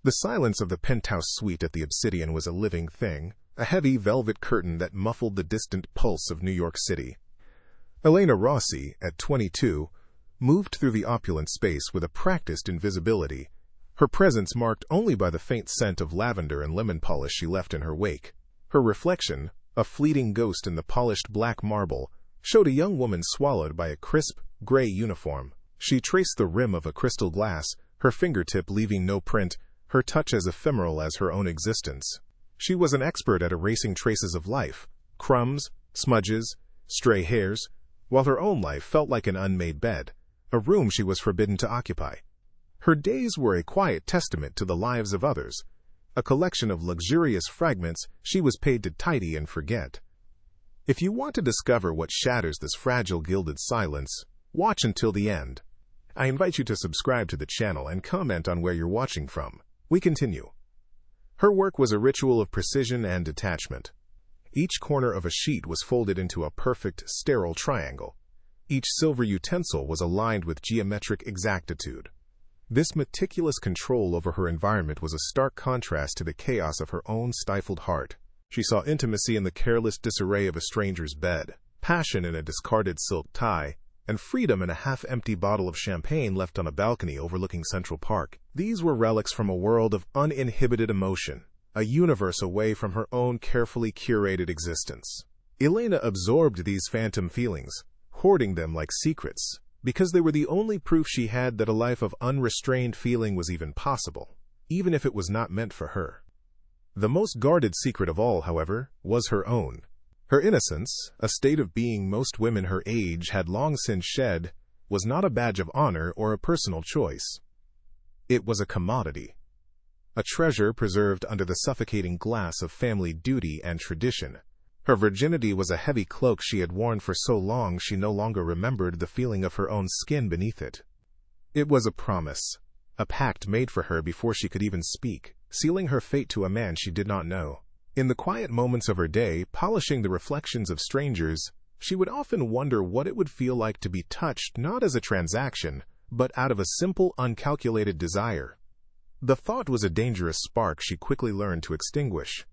The silence of the penthouse suite at the Obsidian was a living thing, a heavy velvet curtain that muffled the distant pulse of New York City. Elena Rossi, at 22, moved through the opulent space with a practiced invisibility, her presence marked only by the faint scent of lavender and lemon polish she left in her wake. Her reflection, a fleeting ghost in the polished black marble, showed a young woman swallowed by a crisp, gray uniform. She traced the rim of a crystal glass, her fingertip leaving no print, her touch as ephemeral as her own existence. She was an expert at erasing traces of life, crumbs, smudges, stray hairs, while her own life felt like an unmade bed, a room she was forbidden to occupy. Her days were a quiet testament to the lives of others, a collection of luxurious fragments she was paid to tidy and forget. If you want to discover what shatters this fragile gilded silence, watch until the end. I invite you to subscribe to the channel and comment on where you're watching from. We continue. Her work was a ritual of precision and detachment. Each corner of a sheet was folded into a perfect, sterile triangle. Each silver utensil was aligned with geometric exactitude. This meticulous control over her environment was a stark contrast to the chaos of her own stifled heart. She saw intimacy in the careless disarray of a stranger's bed, passion in a discarded silk tie, and freedom in a half-empty bottle of champagne left on a balcony overlooking Central Park. These were relics from a world of uninhibited emotion, a universe away from her own carefully curated existence. Elena absorbed these phantom feelings, hoarding them like secrets, because they were the only proof she had that a life of unrestrained feeling was even possible, even if it was not meant for her. The most guarded secret of all, however, was her own. Her innocence, a state of being most women her age had long since shed, was not a badge of honor or a personal choice. It was a commodity, a treasure preserved under the suffocating glass of family duty and tradition. Her virginity was a heavy cloak she had worn for so long she no longer remembered the feeling of her own skin beneath it. It was a promise, a pact made for her before she could even speak, sealing her fate to a man she did not know. In the quiet moments of her day, polishing the reflections of strangers, she would often wonder what it would feel like to be touched not as a transaction, but out of a simple, uncalculated desire. The thought was a dangerous spark she quickly learned to extinguish.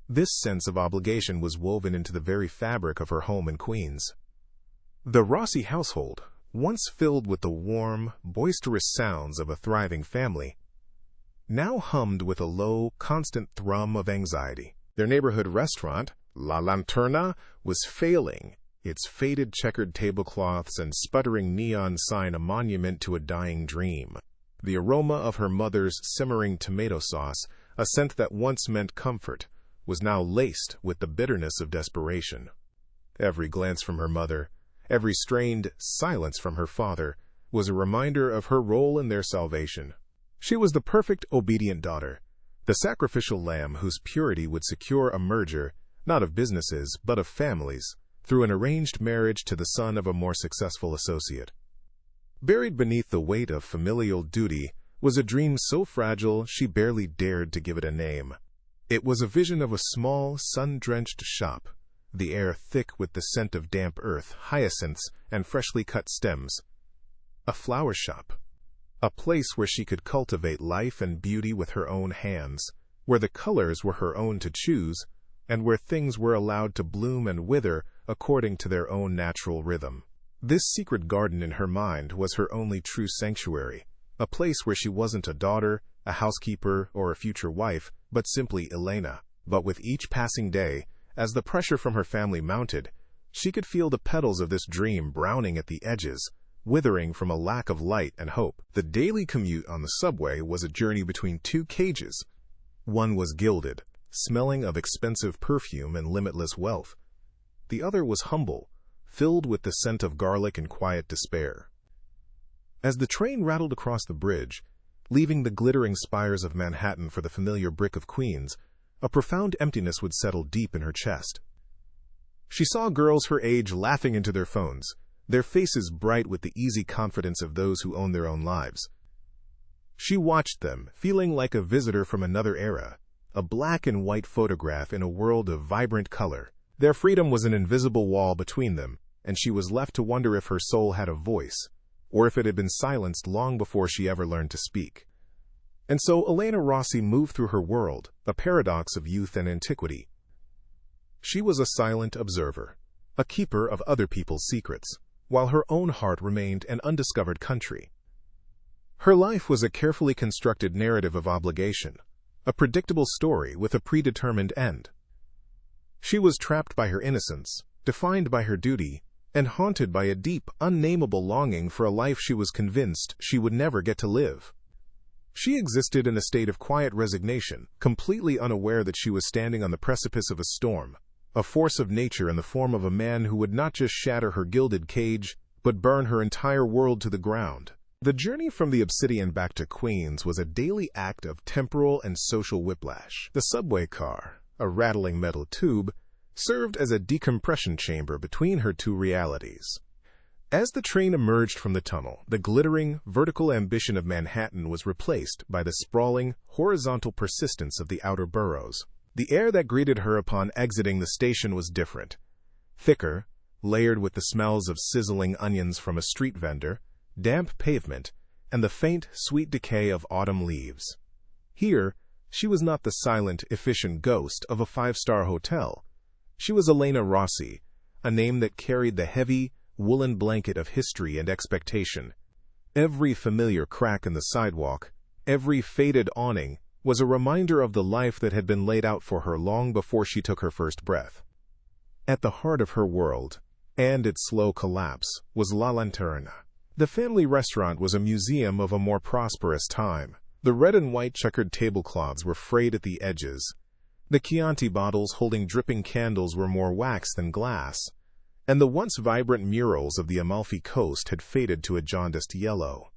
This sense of obligation was woven into the very fabric of her home in Queens. The Rossi household, once filled with the warm, boisterous sounds of a thriving family, now hummed with a low, constant thrum of anxiety. Their neighborhood restaurant, La Lanterna, was failing, its faded checkered tablecloths and sputtering neon sign a monument to a dying dream. The aroma of her mother's simmering tomato sauce, a scent that once meant comfort, was now laced with the bitterness of desperation. Every glance from her mother, every strained silence from her father, was a reminder of her role in their salvation. She was the perfect obedient daughter, the sacrificial lamb whose purity would secure a merger, not of businesses, but of families, through an arranged marriage to the son of a more successful associate. Buried beneath the weight of familial duty was a dream so fragile she barely dared to give it a name. It was a vision of a small, sun-drenched shop, the air thick with the scent of damp earth, hyacinths, and freshly cut stems. A flower shop. A place where she could cultivate life and beauty with her own hands, where the colors were her own to choose, and where things were allowed to bloom and wither according to their own natural rhythm. This secret garden in her mind was her only true sanctuary, a place where she wasn't a daughter, a housekeeper, or a future wife, but simply Elena. But with each passing day, as the pressure from her family mounted, she could feel the petals of this dream browning at the edges, withering from a lack of light and hope. The daily commute on the subway was a journey between two cages. One was gilded, smelling of expensive perfume and limitless wealth. The other was humble, filled with the scent of garlic and quiet despair. As the train rattled across the bridge, leaving the glittering spires of Manhattan for the familiar brick of Queens, a profound emptiness would settle deep in her chest. She saw girls her age laughing into their phones, their faces bright with the easy confidence of those who own their own lives. She watched them, feeling like a visitor from another era, a black and white photograph in a world of vibrant color. Their freedom was an invisible wall between them, and she was left to wonder if her soul had a voice, or if it had been silenced long before she ever learned to speak. And so Elena Rossi moved through her world, a paradox of youth and antiquity. She was a silent observer, a keeper of other people's secrets, while her own heart remained an undiscovered country. Her life was a carefully constructed narrative of obligation, a predictable story with a predetermined end. She was trapped by her innocence, defined by her duty, and haunted by a deep, unnameable longing for a life she was convinced she would never get to live. She existed in a state of quiet resignation, completely unaware that she was standing on the precipice of a storm, a force of nature in the form of a man who would not just shatter her gilded cage, but burn her entire world to the ground. The journey from the Obsidian back to Queens was a daily act of temporal and social whiplash. The subway car, a rattling metal tube, served as a decompression chamber between her two realities. As the train emerged from the tunnel, the glittering, vertical ambition of Manhattan was replaced by the sprawling, horizontal persistence of the outer boroughs. The air that greeted her upon exiting the station was different. Thicker, layered with the smells of sizzling onions from a street vendor, damp pavement, and the faint, sweet decay of autumn leaves. Here, she was not the silent, efficient ghost of a five-star hotel. She was Elena Rossi, a name that carried the heavy, woolen blanket of history and expectation. Every familiar crack in the sidewalk, every faded awning, was a reminder of the life that had been laid out for her long before she took her first breath. At the heart of her world, and its slow collapse, was La Lanterna. The family restaurant was a museum of a more prosperous time. The red and white checkered tablecloths were frayed at the edges. The Chianti bottles holding dripping candles were more wax than glass, and the once vibrant murals of the Amalfi Coast had faded to a jaundiced yellow.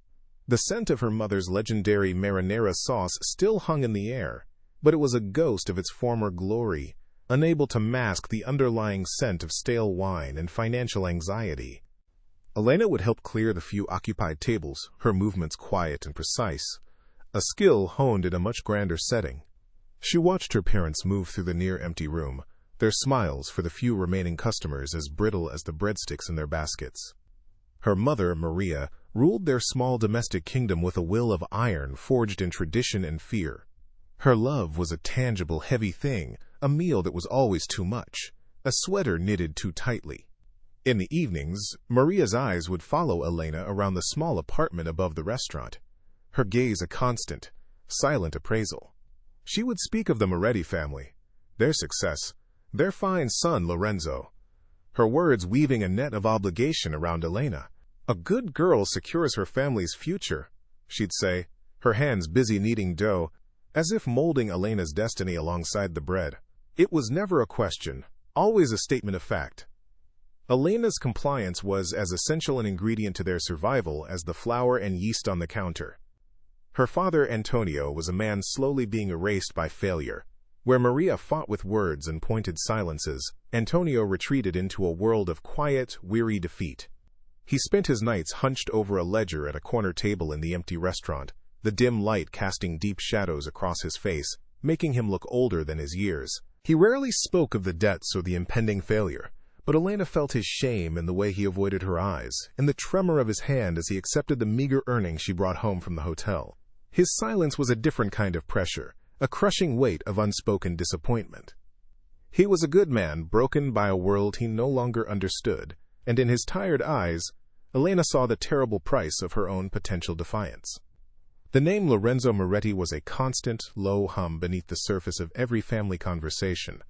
The scent of her mother's legendary marinara sauce still hung in the air, but it was a ghost of its former glory, unable to mask the underlying scent of stale wine and financial anxiety. Elena would help clear the few occupied tables, her movements quiet and precise, a skill honed in a much grander setting. She watched her parents move through the near-empty room, their smiles for the few remaining customers as brittle as the breadsticks in their baskets. Her mother, Maria, ruled their small domestic kingdom with a will of iron forged in tradition and fear. Her love was a tangible, heavy thing, a meal that was always too much, a sweater knitted too tightly. In the evenings, Maria's eyes would follow Elena around the small apartment above the restaurant, her gaze a constant, silent appraisal. She would speak of the Moretti family, their success, their fine son Lorenzo, her words weaving a net of obligation around Elena. "A good girl secures her family's future," she'd say, her hands busy kneading dough, as if molding Elena's destiny alongside the bread. It was never a question, always a statement of fact. Elena's compliance was as essential an ingredient to their survival as the flour and yeast on the counter. Her father, Antonio, was a man slowly being erased by failure. Where Maria fought with words and pointed silences, Antonio retreated into a world of quiet, weary defeat. He spent his nights hunched over a ledger at a corner table in the empty restaurant, the dim light casting deep shadows across his face, making him look older than his years. He rarely spoke of the debts or the impending failure, but Elena felt his shame in the way he avoided her eyes, in the tremor of his hand as he accepted the meager earnings she brought home from the hotel. His silence was a different kind of pressure, a crushing weight of unspoken disappointment. He was a good man, broken by a world he no longer understood, and in his tired eyes, Elena saw the terrible price of her own potential defiance. The name Lorenzo Moretti was a constant, low hum beneath the surface of every family conversation.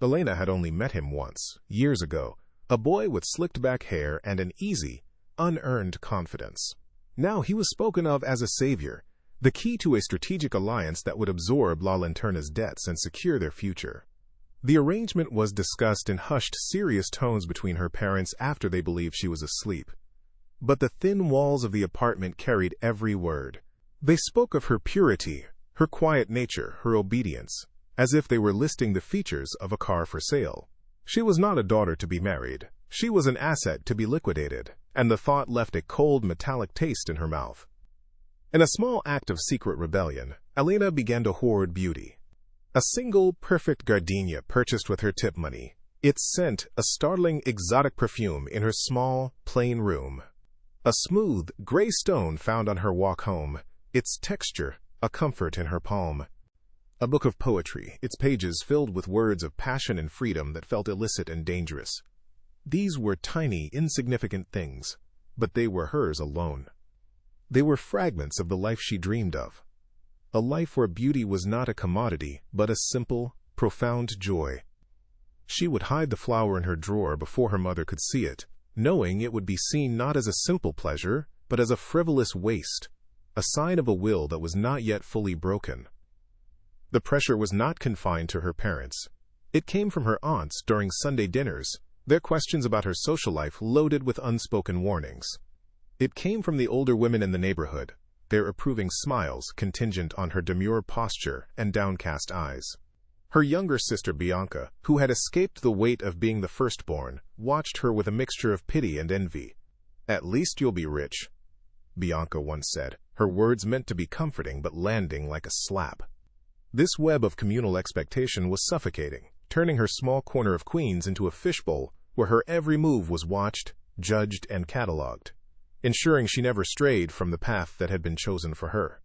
Elena had only met him once, years ago, a boy with slicked-back hair and an easy, unearned confidence. Now he was spoken of as a savior, the key to a strategic alliance that would absorb La Lanterna's debts and secure their future. The arrangement was discussed in hushed, serious tones between her parents after they believed she was asleep. But the thin walls of the apartment carried every word. They spoke of her purity, her quiet nature, her obedience, as if they were listing the features of a car for sale. She was not a daughter to be married. She was an asset to be liquidated, and the thought left a cold, metallic taste in her mouth. In a small act of secret rebellion, Elena began to hoard beauty. A single, perfect gardenia purchased with her tip money, its scent a startling, exotic perfume in her small, plain room. A smooth, gray stone found on her walk home, its texture a comfort in her palm. A book of poetry, its pages filled with words of passion and freedom that felt illicit and dangerous. These were tiny, insignificant things, but they were hers alone. They were fragments of the life she dreamed of. A life where beauty was not a commodity, but a simple, profound joy. She would hide the flower in her drawer before her mother could see it, knowing it would be seen not as a simple pleasure, but as a frivolous waste, a sign of a will that was not yet fully broken. The pressure was not confined to her parents. It came from her aunts during Sunday dinners, their questions about her social life loaded with unspoken warnings. It came from the older women in the neighborhood, their approving smiles contingent on her demure posture and downcast eyes. Her younger sister Bianca, who had escaped the weight of being the firstborn, watched her with a mixture of pity and envy. "At least you'll be rich," Bianca once said, her words meant to be comforting but landing like a slap. This web of communal expectation was suffocating, turning her small corner of Queens into a fishbowl where her every move was watched, judged, and catalogued, ensuring she never strayed from the path that had been chosen for her.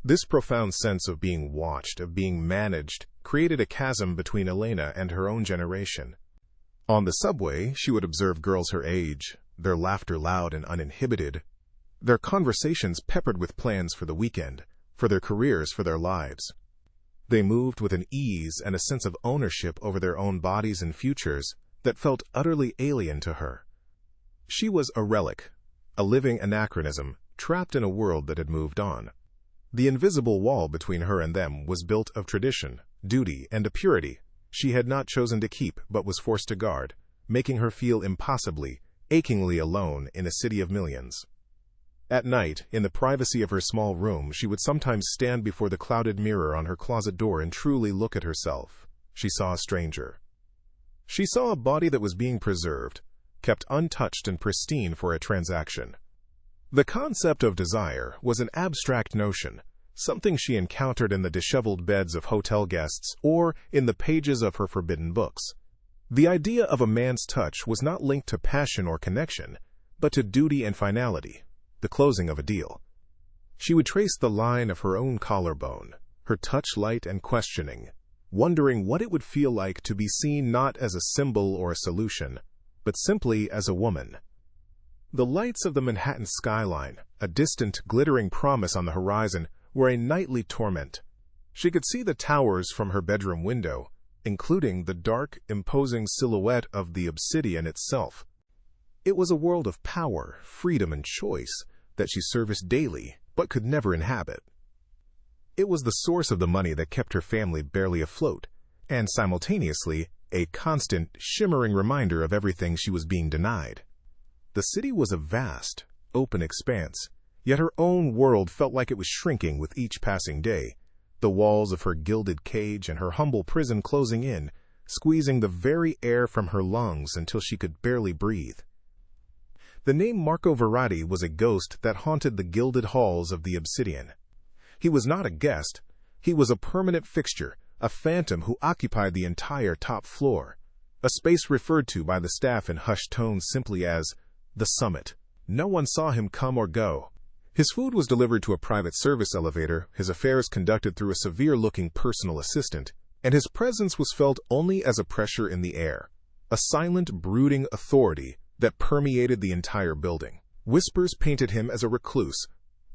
This profound sense of being watched, of being managed, created a chasm between Elena and her own generation. On the subway, she would observe girls her age, their laughter loud and uninhibited, their conversations peppered with plans for the weekend, for their careers, for their lives. They moved with an ease and a sense of ownership over their own bodies and futures that felt utterly alien to her. She was a relic, a living anachronism, trapped in a world that had moved on. The invisible wall between her and them was built of tradition, duty, and a purity she had not chosen to keep but was forced to guard, making her feel impossibly, achingly alone in a city of millions. At night, in the privacy of her small room, she would sometimes stand before the clouded mirror on her closet door and truly look at herself. She saw a stranger. She saw a body that was being preserved, kept untouched and pristine for a transaction. The concept of desire was an abstract notion, something she encountered in the disheveled beds of hotel guests or in the pages of her forbidden books. The idea of a man's touch was not linked to passion or connection, but to duty and finality, the closing of a deal. She would trace the line of her own collarbone, her touch light and questioning, wondering what it would feel like to be seen not as a symbol or a solution, but simply as a woman. The lights of the Manhattan skyline, a distant, glittering promise on the horizon, were a nightly torment. She could see the towers from her bedroom window, including the dark, imposing silhouette of the Obsidian itself. It was a world of power, freedom, and choice that she serviced daily, but could never inhabit. It was the source of the money that kept her family barely afloat, and simultaneously, a constant, shimmering reminder of everything she was being denied. The city was a vast, open expanse, yet her own world felt like it was shrinking with each passing day, the walls of her gilded cage and her humble prison closing in, squeezing the very air from her lungs until she could barely breathe. The name Marco Verratti was a ghost that haunted the gilded halls of the Obsidian. He was not a guest. He was a permanent fixture, a phantom who occupied the entire top floor, a space referred to by the staff in hushed tones simply as the Summit. No one saw him come or go. His food was delivered to a private service elevator, his affairs conducted through a severe-looking personal assistant, and his presence was felt only as a pressure in the air, a silent, brooding authority that permeated the entire building. Whispers painted him as a recluse,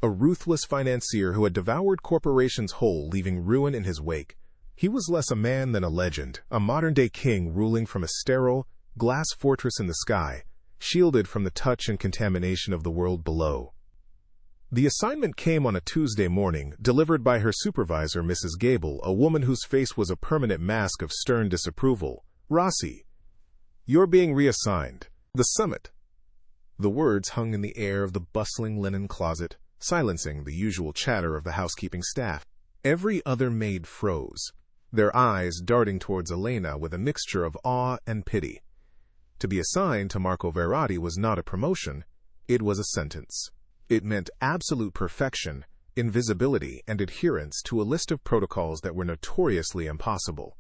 a ruthless financier who had devoured corporations whole, leaving ruin in his wake. He was less a man than a legend, a modern-day king ruling from a sterile, glass fortress in the sky, shielded from the touch and contamination of the world below. The assignment came on a Tuesday morning, delivered by her supervisor, Mrs. Gable, a woman whose face was a permanent mask of stern disapproval. "Rossi, you're being reassigned. The Summit." The words hung in the air of the bustling linen closet, silencing the usual chatter of the housekeeping staff. Every other maid froze, their eyes darting towards Elena with a mixture of awe and pity. To be assigned to Marco Verratti was not a promotion, it was a sentence. It meant absolute perfection, invisibility, and adherence to a list of protocols that were notoriously impossible.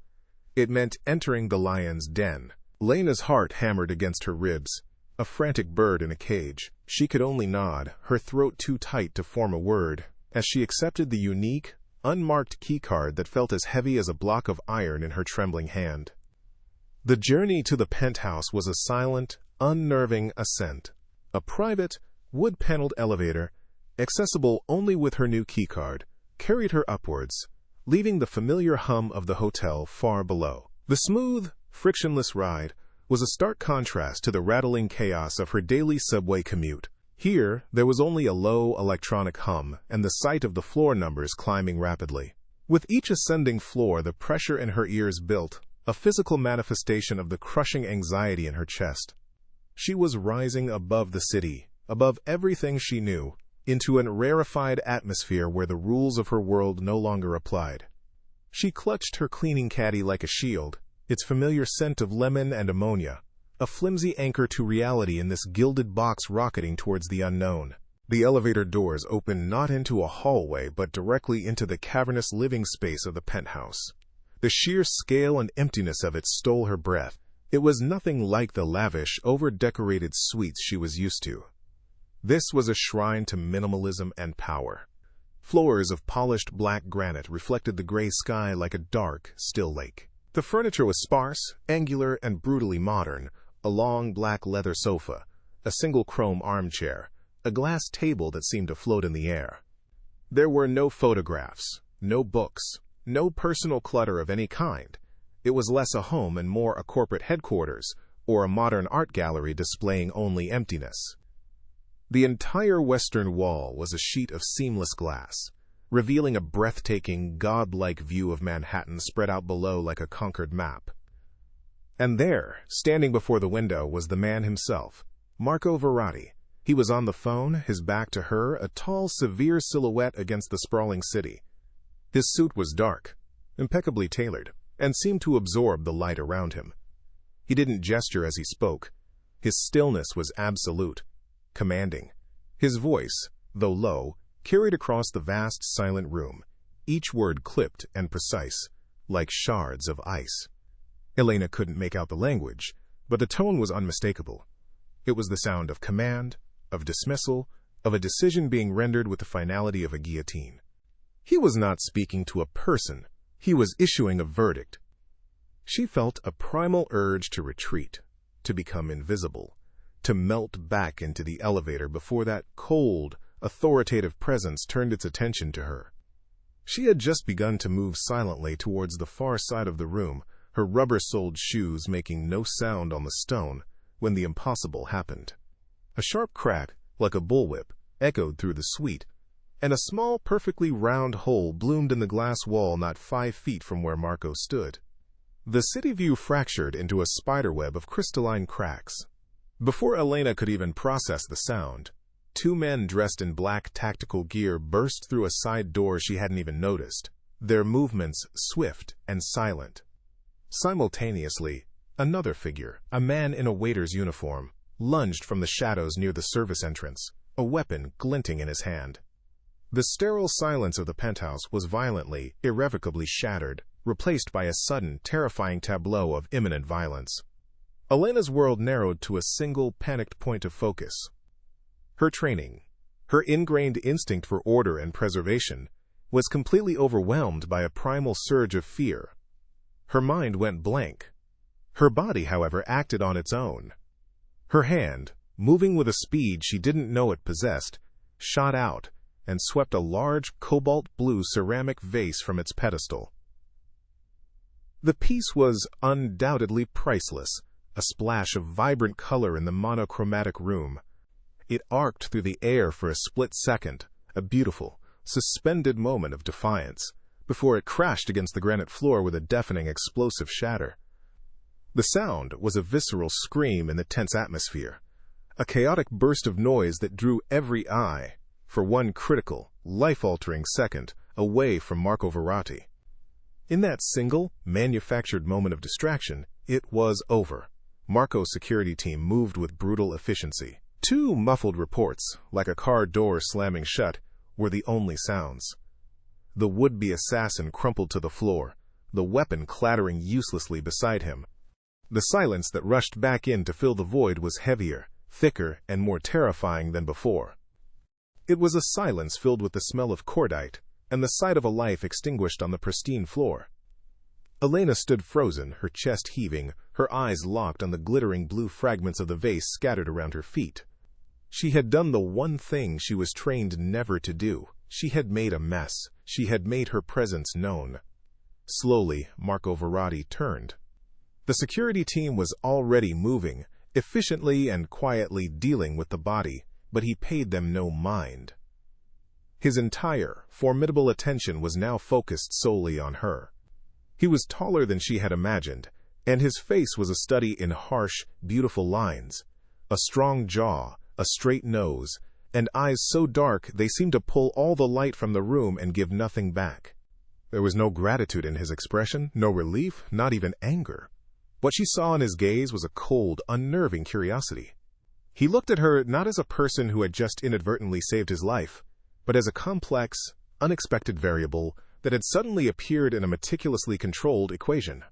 It meant entering the lion's den. Lena's heart hammered against her ribs, a frantic bird in a cage. She could only nod, her throat too tight to form a word. as she accepted the unique, unmarked keycard that felt as heavy as a block of iron in her trembling hand. The journey to the penthouse was a silent, unnerving ascent. A private, wood-paneled elevator, accessible only with her new keycard, carried her upwards, leaving the familiar hum of the hotel far below. The smooth, frictionless ride was a stark contrast to the rattling chaos of her daily subway commute. Here, there was only a low electronic hum and the sight of the floor numbers climbing rapidly. With each ascending floor, the pressure in her ears built, a physical manifestation of the crushing anxiety in her chest. She was rising above the city, above everything she knew, into a rarefied atmosphere where the rules of her world no longer applied. She clutched her cleaning caddy like a shield, its familiar scent of lemon and ammonia, a flimsy anchor to reality in this gilded box rocketing towards the unknown. The elevator doors opened not into a hallway but directly into the cavernous living space of the penthouse. The sheer scale and emptiness of it stole her breath. It was nothing like the lavish, over-decorated suites she was used to. This was a shrine to minimalism and power. Floors of polished black granite reflected the gray sky like a dark, still lake. The furniture was sparse, angular, and brutally modern. A long black leather sofa, a single chrome armchair, a glass table that seemed to float in the air. There were no photographs, no books, no personal clutter of any kind. It was less a home and more a corporate headquarters, or a modern art gallery displaying only emptiness. The entire western wall was a sheet of seamless glass, revealing a breathtaking, godlike view of Manhattan spread out below like a conquered map. And there, standing before the window, was the man himself, Marco Verratti. He was on the phone, his back to her, a tall, severe silhouette against the sprawling city. His suit was dark, impeccably tailored, and seemed to absorb the light around him. He didn't gesture as he spoke. His stillness was absolute, commanding. His voice, though low, carried across the vast, silent room, each word clipped and precise, like shards of ice. Elena couldn't make out the language, but the tone was unmistakable. It was the sound of command, of dismissal, of a decision being rendered with the finality of a guillotine. He was not speaking to a person. He was issuing a verdict. She felt a primal urge to retreat, to become invisible, to melt back into the elevator before that cold, authoritative presence turned its attention to her. She had just begun to move silently towards the far side of the room, her rubber-soled shoes making no sound on the stone, when the impossible happened. A sharp crack, like a bullwhip, echoed through the suite, and a small, perfectly round hole bloomed in the glass wall not 5 feet from where Marco stood. The city view fractured into a spiderweb of crystalline cracks. Before Elena could even process the sound, 2 men dressed in black tactical gear burst through a side door she hadn't even noticed, their movements swift and silent. Simultaneously, another figure, a man in a waiter's uniform, lunged from the shadows near the service entrance, a weapon glinting in his hand. The sterile silence of the penthouse was violently, irrevocably shattered, replaced by a sudden, terrifying tableau of imminent violence. Elena's world narrowed to a single, panicked point of focus. Her training, her ingrained instinct for order and preservation, was completely overwhelmed by a primal surge of fear. Her mind went blank. Her body, however, acted on its own. Her hand, moving with a speed she didn't know it possessed, shot out and swept a large cobalt-blue ceramic vase from its pedestal. The piece was undoubtedly priceless, a splash of vibrant color in the monochromatic room. It arced through the air for a split second, a beautiful, suspended moment of defiance, before it crashed against the granite floor with a deafening explosive shatter. The sound was a visceral scream in the tense atmosphere, a chaotic burst of noise that drew every eye, for one critical, life-altering second, away from Marco Verratti. In that single, manufactured moment of distraction, it was over. Marco's security team moved with brutal efficiency. 2 muffled reports, like a car door slamming shut, were the only sounds. The would-be assassin crumpled to the floor, the weapon clattering uselessly beside him. The silence that rushed back in to fill the void was heavier, thicker, and more terrifying than before. It was a silence filled with the smell of cordite and the sight of a life extinguished on the pristine floor. Elena stood frozen, her chest heaving, her eyes locked on the glittering blue fragments of the vase scattered around her feet. She had done the one thing she was trained never to do. She had made a mess. She had made her presence known. Slowly, Marco Verratti turned. The security team was already moving, efficiently and quietly dealing with the body, but he paid them no mind. His entire, formidable attention was now focused solely on her. He was taller than she had imagined, and his face was a study in harsh, beautiful lines. A strong jaw, a straight nose, and eyes so dark they seemed to pull all the light from the room and give nothing back. There was no gratitude in his expression, no relief, not even anger. What she saw in his gaze was a cold, unnerving curiosity. He looked at her not as a person who had just inadvertently saved his life, but as a complex, unexpected variable that had suddenly appeared in a meticulously controlled equation.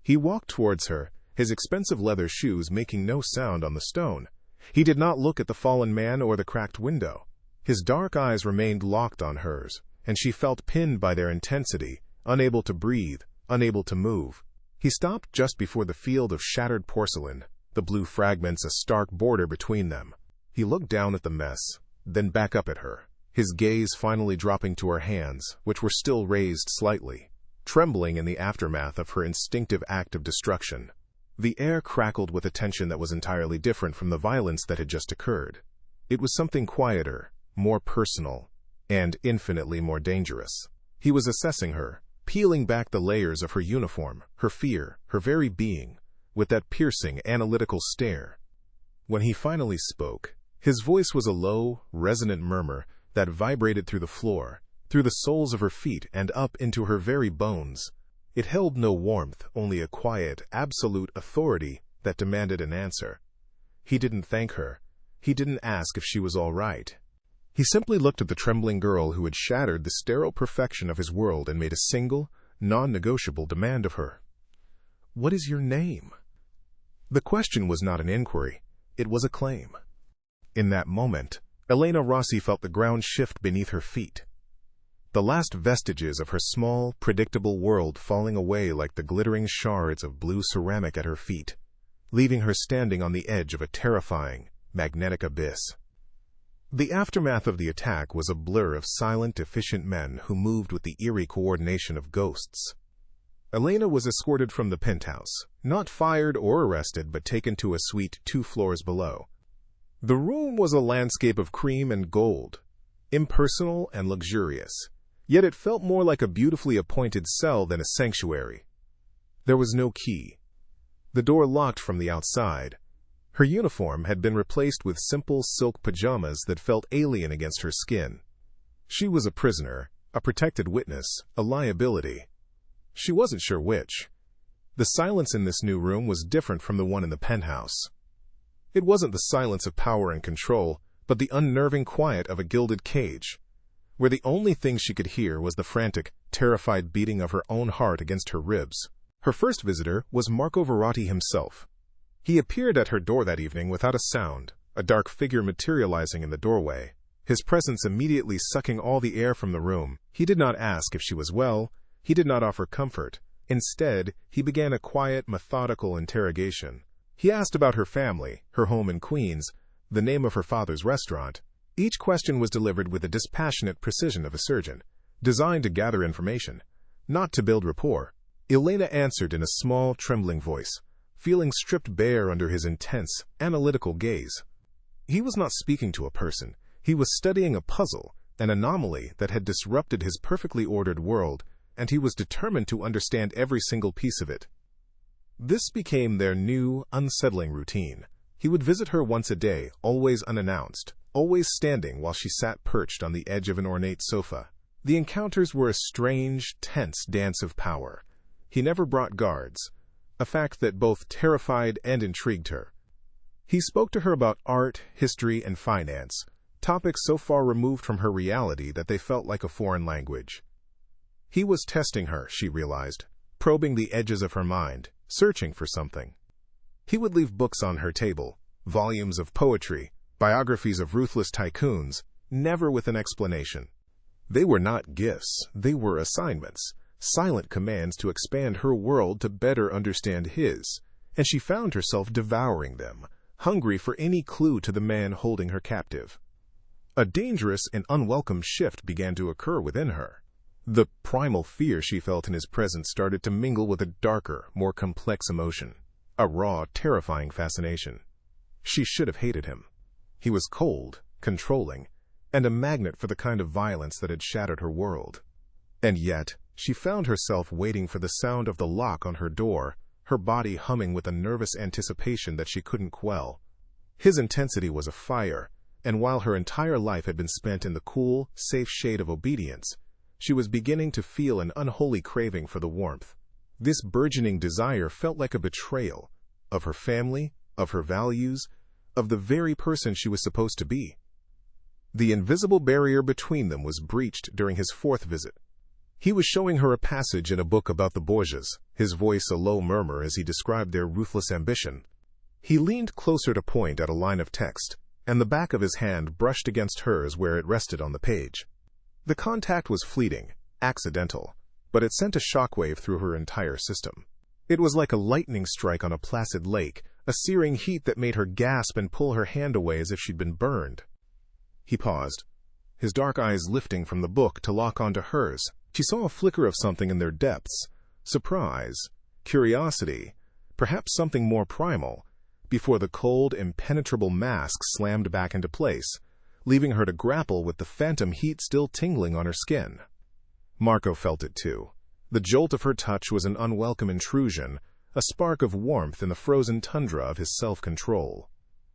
He walked towards her, his expensive leather shoes making no sound on the stone. He did not look at the fallen man or the cracked window. His dark eyes remained locked on hers, and she felt pinned by their intensity, unable to breathe, unable to move. He stopped just before the field of shattered porcelain, the blue fragments a stark border between them. He looked down at the mess, then back up at her, his gaze finally dropping to her hands, which were still raised slightly, trembling in the aftermath of her instinctive act of destruction. The air crackled with a tension that was entirely different from the violence that had just occurred. It was something quieter, more personal, and infinitely more dangerous. He was assessing her, peeling back the layers of her uniform, her fear, her very being, with that piercing, analytical stare. When he finally spoke, his voice was a low, resonant murmur that vibrated through the floor, through the soles of her feet and up into her very bones. It held no warmth, only a quiet, absolute authority that demanded an answer. He didn't thank her. He didn't ask if she was all right. He simply looked at the trembling girl who had shattered the sterile perfection of his world and made a single, non-negotiable demand of her. "What is your name?" The question was not an inquiry. It was a claim. In that moment, Elena Rossi felt the ground shift beneath her feet. The last vestiges of her small, predictable world falling away like the glittering shards of blue ceramic at her feet, leaving her standing on the edge of a terrifying, magnetic abyss. The aftermath of the attack was a blur of silent, efficient men who moved with the eerie coordination of ghosts. Elena was escorted from the penthouse, not fired or arrested, but taken to a suite 2 floors below. The room was a landscape of cream and gold, impersonal and luxurious. Yet it felt more like a beautifully appointed cell than a sanctuary. There was no key. The door locked from the outside. Her uniform had been replaced with simple silk pajamas that felt alien against her skin. She was a prisoner, a protected witness, a liability. She wasn't sure which. The silence in this new room was different from the one in the penthouse. It wasn't the silence of power and control, but the unnerving quiet of a gilded cage, where the only thing she could hear was the frantic, terrified beating of her own heart against her ribs. Her first visitor was Marco Verratti himself. He appeared at her door that evening without a sound, a dark figure materializing in the doorway, his presence immediately sucking all the air from the room. He did not ask if she was well. He did not offer comfort. Instead, he began a quiet, methodical interrogation. He asked about her family, her home in Queens, the name of her father's restaurant. Each question was delivered with the dispassionate precision of a surgeon, designed to gather information, not to build rapport. Elena answered in a small, trembling voice, feeling stripped bare under his intense, analytical gaze. He was not speaking to a person. He was studying a puzzle, an anomaly that had disrupted his perfectly ordered world, and he was determined to understand every single piece of it. This became their new, unsettling routine. He would visit her once a day, always unannounced, always standing while she sat perched on the edge of an ornate sofa. The encounters were a strange, tense dance of power. He never brought guards, a fact that both terrified and intrigued her. He spoke to her about art, history, and finance, topics so far removed from her reality that they felt like a foreign language. He was testing her, she realized, probing the edges of her mind, searching for something. He would leave books on her table, volumes of poetry, biographies of ruthless tycoons, never with an explanation. They were not gifts, they were assignments, silent commands to expand her world to better understand his, and she found herself devouring them, hungry for any clue to the man holding her captive. A dangerous and unwelcome shift began to occur within her. The primal fear she felt in his presence started to mingle with a darker, more complex emotion, a raw, terrifying fascination. She should have hated him. He was cold, controlling, and a magnet for the kind of violence that had shattered her world. And yet, she found herself waiting for the sound of the lock on her door, her body humming with a nervous anticipation that she couldn't quell. His intensity was a fire, and while her entire life had been spent in the cool, safe shade of obedience, she was beginning to feel an unholy craving for the warmth. This burgeoning desire felt like a betrayal of her family, of her values, of the very person she was supposed to be. The invisible barrier between them was breached during his fourth visit. He was showing her a passage in a book about the Borgias, his voice a low murmur as he described their ruthless ambition. He leaned closer to point at a line of text, and the back of his hand brushed against hers where it rested on the page. The contact was fleeting, accidental, but it sent a shockwave through her entire system. It was like a lightning strike on a placid lake, a searing heat that made her gasp and pull her hand away as if she'd been burned. He paused, his dark eyes lifting from the book to lock onto hers. She saw a flicker of something in their depths, surprise, curiosity, perhaps something more primal, before the cold, impenetrable mask slammed back into place, leaving her to grapple with the phantom heat still tingling on her skin. Marco felt it too. The jolt of her touch was an unwelcome intrusion, a spark of warmth in the frozen tundra of his self-control.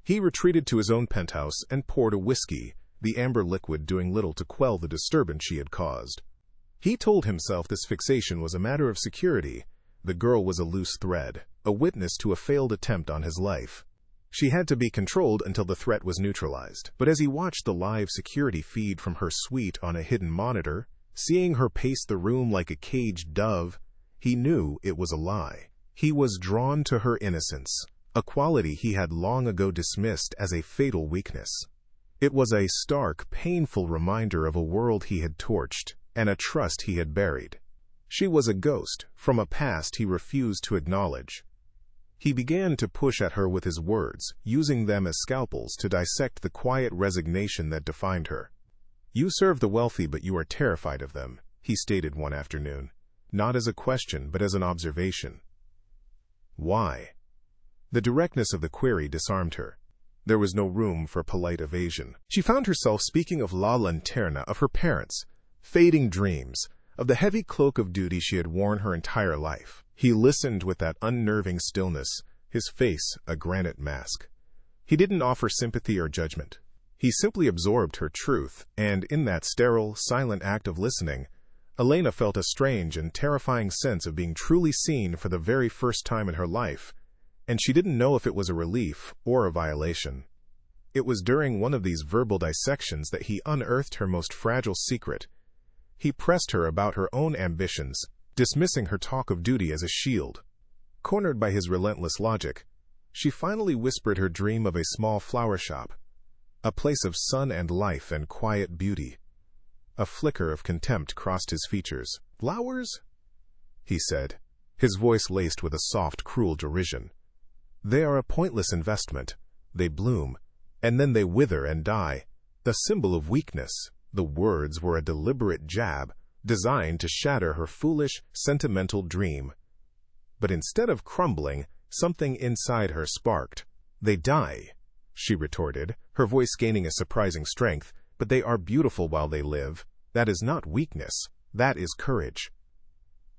He retreated to his own penthouse and poured a whiskey, the amber liquid doing little to quell the disturbance she had caused. He told himself this fixation was a matter of security. The girl was a loose thread, a witness to a failed attempt on his life. She had to be controlled until the threat was neutralized. But as he watched the live security feed from her suite on a hidden monitor, seeing her pace the room like a caged dove, he knew it was a lie. He was drawn to her innocence, a quality he had long ago dismissed as a fatal weakness. It was a stark, painful reminder of a world he had torched, and a trust he had buried. She was a ghost from a past he refused to acknowledge. He began to push at her with his words, using them as scalpels to dissect the quiet resignation that defined her. "You serve the wealthy, but you are terrified of them," he stated one afternoon, not as a question but as an observation. Why? The directness of the query disarmed her. There was no room for polite evasion. She found herself speaking of la lanterna, of her parents, fading dreams, of the heavy cloak of duty she had worn her entire life. He listened with that unnerving stillness, his face a granite mask. He didn't offer sympathy or judgment. He simply absorbed her truth, and in that sterile, silent act of listening, Elena felt a strange and terrifying sense of being truly seen for the very first time in her life, and she didn't know if it was a relief or a violation. It was during one of these verbal dissections that he unearthed her most fragile secret. He pressed her about her own ambitions, dismissing her talk of duty as a shield. Cornered by his relentless logic, she finally whispered her dream of a small flower shop, a place of sun and life and quiet beauty. A flicker of contempt crossed his features. "Flowers?" he said, his voice laced with a soft, cruel derision. "They are a pointless investment. They bloom, and then they wither and die, a symbol of weakness." The words were a deliberate jab, designed to shatter her foolish, sentimental dream. But instead of crumbling, something inside her sparked. "They die," she retorted, her voice gaining a surprising strength, "but they are beautiful while they live. That is not weakness, that is courage."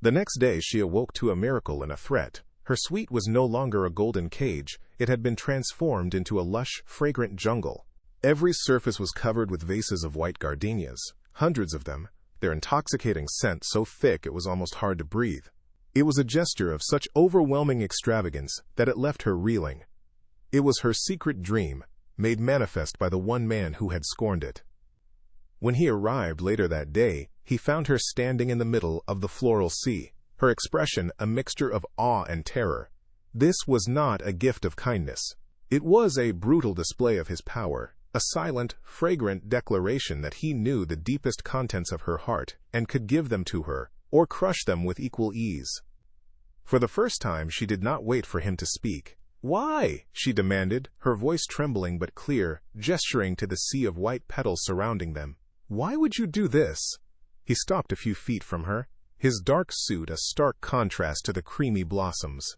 The next day she awoke to a miracle and a threat. Her suite was no longer a golden cage, it had been transformed into a lush, fragrant jungle. Every surface was covered with vases of white gardenias, hundreds of them, their intoxicating scent so thick it was almost hard to breathe. It was a gesture of such overwhelming extravagance that it left her reeling. It was her secret dream, made manifest by the one man who had scorned it. When he arrived later that day, he found her standing in the middle of the floral sea, her expression a mixture of awe and terror. This was not a gift of kindness. It was a brutal display of his power, a silent, fragrant declaration that he knew the deepest contents of her heart and could give them to her, or crush them with equal ease. For the first time, she did not wait for him to speak. "Why?" she demanded, her voice trembling but clear, gesturing to the sea of white petals surrounding them. "Why would you do this?" He stopped a few feet from her, his dark suit a stark contrast to the creamy blossoms.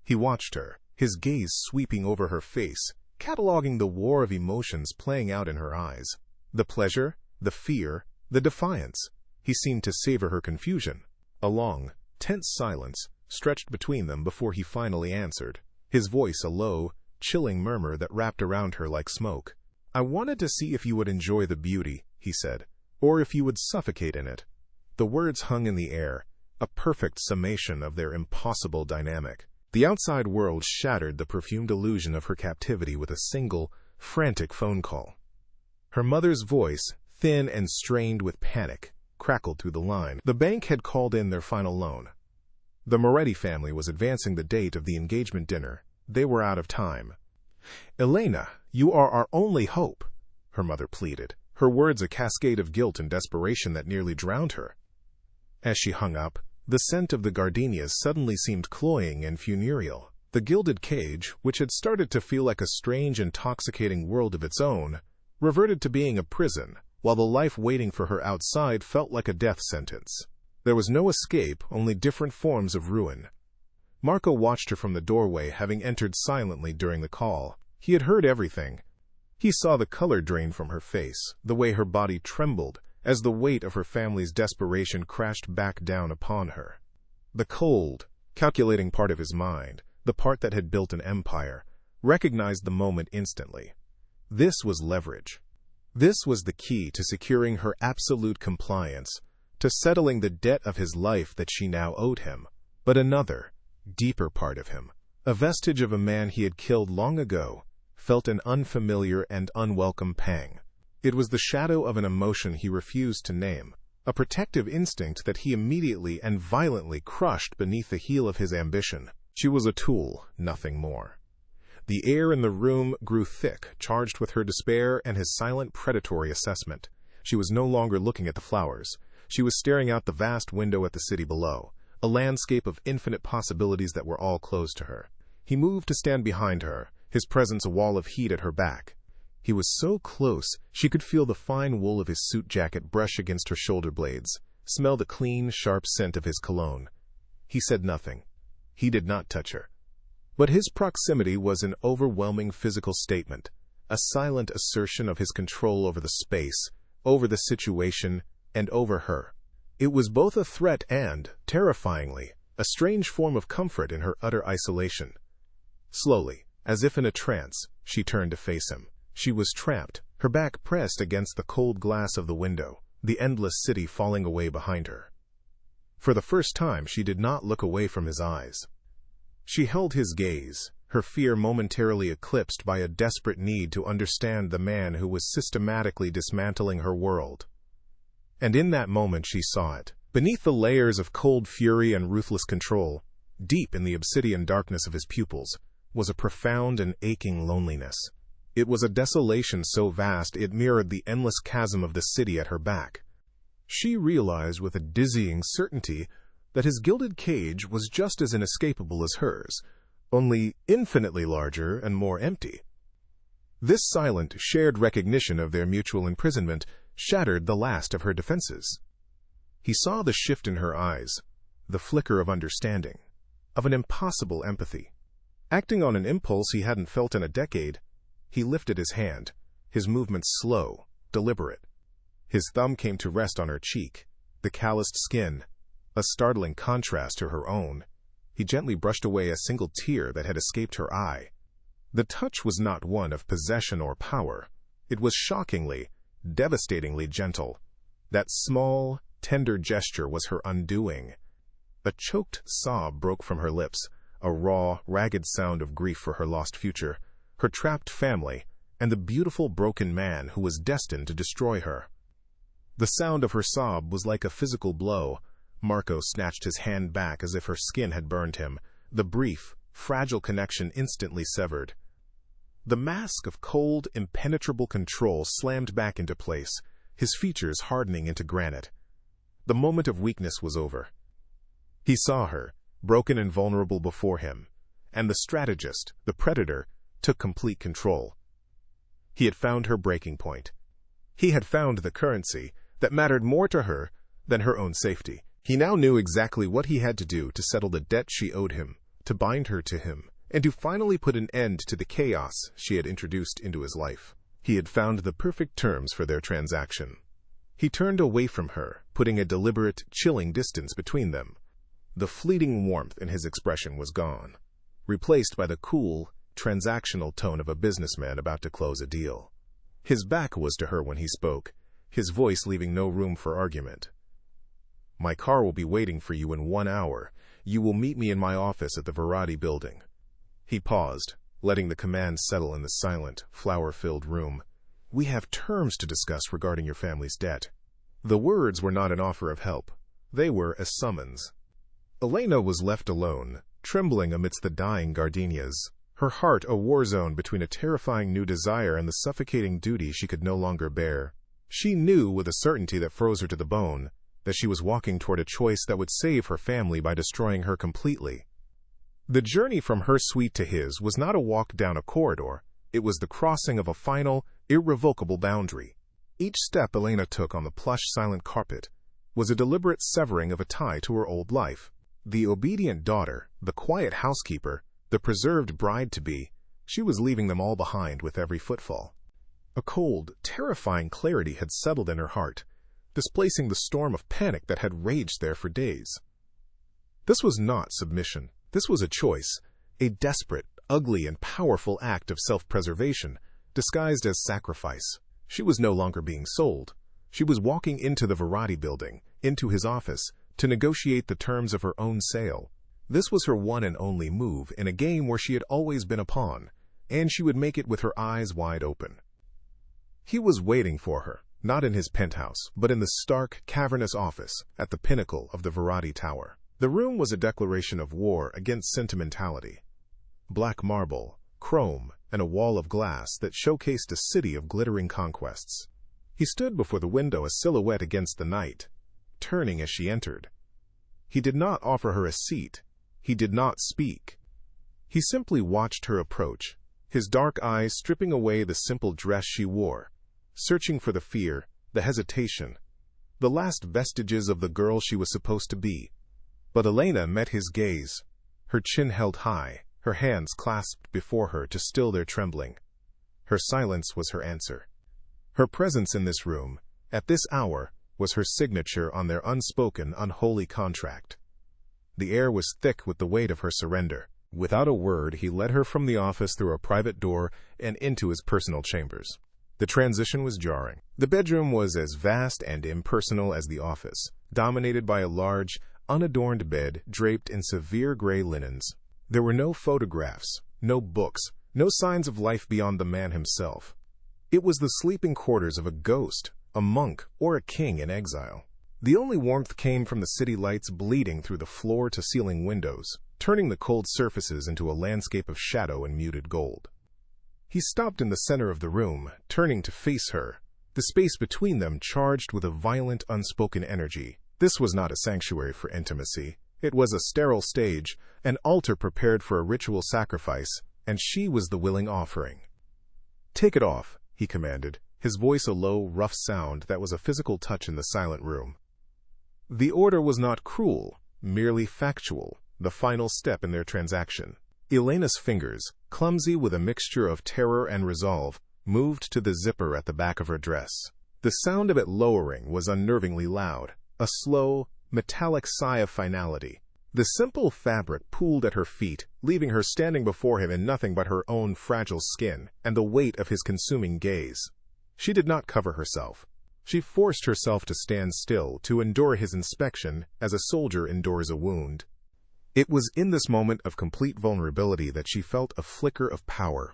He watched her, his gaze sweeping over her face, cataloging the war of emotions playing out in her eyes. The pleasure, the fear, the defiance. He seemed to savor her confusion. A long, tense silence stretched between them before he finally answered, his voice a low, chilling murmur that wrapped around her like smoke. "I wanted to see if you would enjoy the beauty," he said, "or if you would suffocate in it." The words hung in the air, a perfect summation of their impossible dynamic. The outside world shattered the perfumed illusion of her captivity with a single, frantic phone call. Her mother's voice, thin and strained with panic, crackled through the line. The bank had called in their final loan. The Moretti family was advancing the date of the engagement dinner. They were out of time. "Elena, you are our only hope," her mother pleaded, her words a cascade of guilt and desperation that nearly drowned her. As she hung up, the scent of the gardenias suddenly seemed cloying and funereal. The gilded cage, which had started to feel like a strange, intoxicating world of its own, reverted to being a prison, while the life waiting for her outside felt like a death sentence. There was no escape, only different forms of ruin. Marco watched her from the doorway, having entered silently during the call. He had heard everything. He saw the color drain from her face, the way her body trembled, as the weight of her family's desperation crashed back down upon her. The cold, calculating part of his mind, the part that had built an empire, recognized the moment instantly. This was leverage. This was the key to securing her absolute compliance, to settling the debt of his life that she now owed him. But another, deeper part of him, a vestige of a man he had killed long ago, felt an unfamiliar and unwelcome pang. It was the shadow of an emotion he refused to name, a protective instinct that he immediately and violently crushed beneath the heel of his ambition. She was a tool, nothing more. The air in the room grew thick, charged with her despair and his silent predatory assessment. She was no longer looking at the flowers. She was staring out the vast window at the city below, a landscape of infinite possibilities that were all closed to her. He moved to stand behind her, his presence a wall of heat at her back. He was so close, she could feel the fine wool of his suit jacket brush against her shoulder blades, smell the clean, sharp scent of his cologne. He said nothing. He did not touch her. But his proximity was an overwhelming physical statement, a silent assertion of his control over the space, over the situation, and over her. It was both a threat and, terrifyingly, a strange form of comfort in her utter isolation. Slowly, as if in a trance, she turned to face him. She was trapped, her back pressed against the cold glass of the window, the endless city falling away behind her. For the first time, she did not look away from his eyes. She held his gaze, her fear momentarily eclipsed by a desperate need to understand the man who was systematically dismantling her world. And in that moment she saw it. Beneath the layers of cold fury and ruthless control, deep in the obsidian darkness of his pupils, was a profound and aching loneliness. It was a desolation so vast it mirrored the endless chasm of the city at her back. She realized with a dizzying certainty that his gilded cage was just as inescapable as hers, only infinitely larger and more empty. This silent, shared recognition of their mutual imprisonment shattered the last of her defenses. He saw the shift in her eyes, the flicker of understanding, of an impossible empathy. Acting on an impulse he hadn't felt in a decade, he lifted his hand, his movements slow, deliberate. His thumb came to rest on her cheek, the calloused skin, a startling contrast to her own. He gently brushed away a single tear that had escaped her eye. The touch was not one of possession or power. It was shockingly, devastatingly gentle. That small, tender gesture was her undoing. A choked sob broke from her lips, a raw, ragged sound of grief for her lost future, her trapped family, and the beautiful broken man who was destined to destroy her. The sound of her sob was like a physical blow. Marco snatched his hand back as if her skin had burned him, the brief, fragile connection instantly severed. The mask of cold, impenetrable control slammed back into place, his features hardening into granite. The moment of weakness was over. He saw her, broken and vulnerable before him, and the strategist, the predator, took complete control. He had found her breaking point. He had found the currency that mattered more to her than her own safety. He now knew exactly what he had to do to settle the debt she owed him, to bind her to him, and to finally put an end to the chaos she had introduced into his life. He had found the perfect terms for their transaction. He turned away from her, putting a deliberate, chilling distance between them. The fleeting warmth in his expression was gone, replaced by the cool, transactional tone of a businessman about to close a deal. His back was to her when he spoke, his voice leaving no room for argument. "My car will be waiting for you in 1 hour. You will meet me in my office at the Variety building." He paused, letting the command settle in the silent, flower-filled room. "We have terms to discuss regarding your family's debt." The words were not an offer of help. They were a summons. Elena was left alone, trembling amidst the dying gardenias, her heart a war zone between a terrifying new desire and the suffocating duty she could no longer bear. She knew with a certainty that froze her to the bone that she was walking toward a choice that would save her family by destroying her completely. The journey from her suite to his was not a walk down a corridor. It was the crossing of a final, irrevocable boundary. Each step Elena took on the plush, silent carpet was a deliberate severing of a tie to her old life. The obedient daughter, the quiet housekeeper, the preserved bride-to-be, she was leaving them all behind with every footfall. A cold, terrifying clarity had settled in her heart, displacing the storm of panic that had raged there for days. This was not submission. This was a choice, a desperate, ugly, and powerful act of self-preservation, disguised as sacrifice. She was no longer being sold. She was walking into the Variety building, into his office, to negotiate the terms of her own sale. This was her one and only move in a game where she had always been a pawn, and she would make it with her eyes wide open. He was waiting for her, not in his penthouse, but in the stark, cavernous office at the pinnacle of the Variety Tower. The room was a declaration of war against sentimentality. Black marble, chrome, and a wall of glass that showcased a city of glittering conquests. He stood before the window, a silhouette against the night, turning as she entered. He did not offer her a seat. He did not speak. He simply watched her approach, his dark eyes stripping away the simple dress she wore, searching for the fear, the hesitation, the last vestiges of the girl she was supposed to be. But Elena met his gaze, her chin held high, her hands clasped before her to still their trembling. Her silence was her answer. Her presence in this room, at this hour, was her signature on their unspoken, unholy contract. The air was thick with the weight of her surrender. Without a word, he led her from the office through a private door and into his personal chambers. The transition was jarring. The bedroom was as vast and impersonal as the office, dominated by a large, unadorned bed draped in severe gray linens. There were no photographs, no books, no signs of life beyond the man himself. It was the sleeping quarters of a ghost, a monk, or a king in exile. The only warmth came from the city lights bleeding through the floor-to-ceiling windows, turning the cold surfaces into a landscape of shadow and muted gold. He stopped in the center of the room, turning to face her, the space between them charged with a violent, unspoken energy. This was not a sanctuary for intimacy. It was a sterile stage, an altar prepared for a ritual sacrifice, and she was the willing offering. "Take it off," he commanded, his voice a low, rough sound that was a physical touch in the silent room. The order was not cruel, merely factual, the final step in their transaction. Elena's fingers, clumsy with a mixture of terror and resolve, moved to the zipper at the back of her dress. The sound of it lowering was unnervingly loud, a slow, metallic sigh of finality. The simple fabric pooled at her feet, leaving her standing before him in nothing but her own fragile skin and the weight of his consuming gaze. She did not cover herself. She forced herself to stand still, to endure his inspection as a soldier endures a wound. It was in this moment of complete vulnerability that she felt a flicker of power.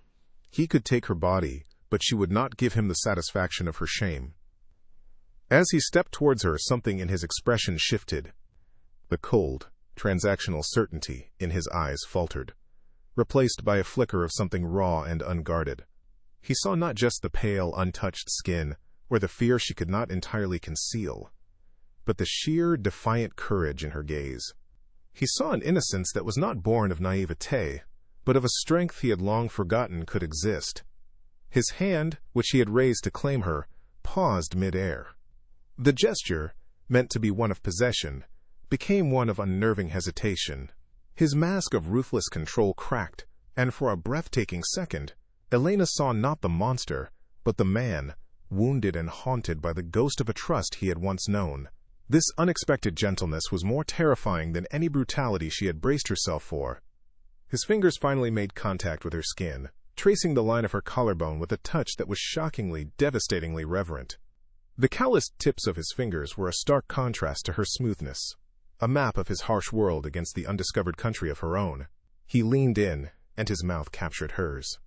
He could take her body, but she would not give him the satisfaction of her shame. As he stepped towards her, something in his expression shifted. The cold, transactional certainty in his eyes faltered. replaced by a flicker of something raw and unguarded. He saw not just the pale, untouched skin, or the fear she could not entirely conceal, but the sheer, defiant courage in her gaze. He saw an innocence that was not born of naivete, but of a strength he had long forgotten could exist. His hand, which he had raised to claim her, paused mid-air. The gesture, meant to be one of possession, became one of unnerving hesitation. His mask of ruthless control cracked, and for a breathtaking second, Elena saw not the monster, but the man, wounded and haunted by the ghost of a trust he had once known. This unexpected gentleness was more terrifying than any brutality she had braced herself for. His fingers finally made contact with her skin, tracing the line of her collarbone with a touch that was shockingly, devastatingly reverent. The calloused tips of his fingers were a stark contrast to her smoothness, a map of his harsh world against the undiscovered country of her own. He leaned in, and his mouth captured hers.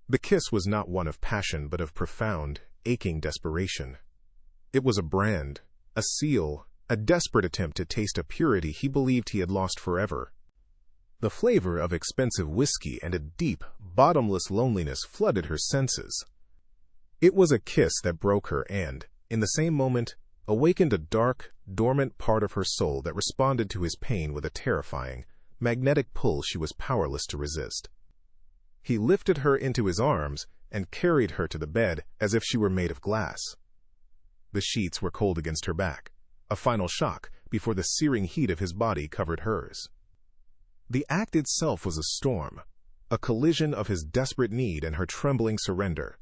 The kiss was not one of passion, but of profound, aching desperation. It was a brand, a seal, a desperate attempt to taste a purity he believed he had lost forever. The flavor of expensive whiskey and a deep, bottomless loneliness flooded her senses. It was a kiss that broke her and, in the same moment, awakened a dark, dormant part of her soul that responded to his pain with a terrifying, magnetic pull she was powerless to resist. He lifted her into his arms and carried her to the bed as if she were made of glass. The sheets were cold against her back, a final shock before the searing heat of his body covered hers. The act itself was a storm, a collision of his desperate need and her trembling surrender.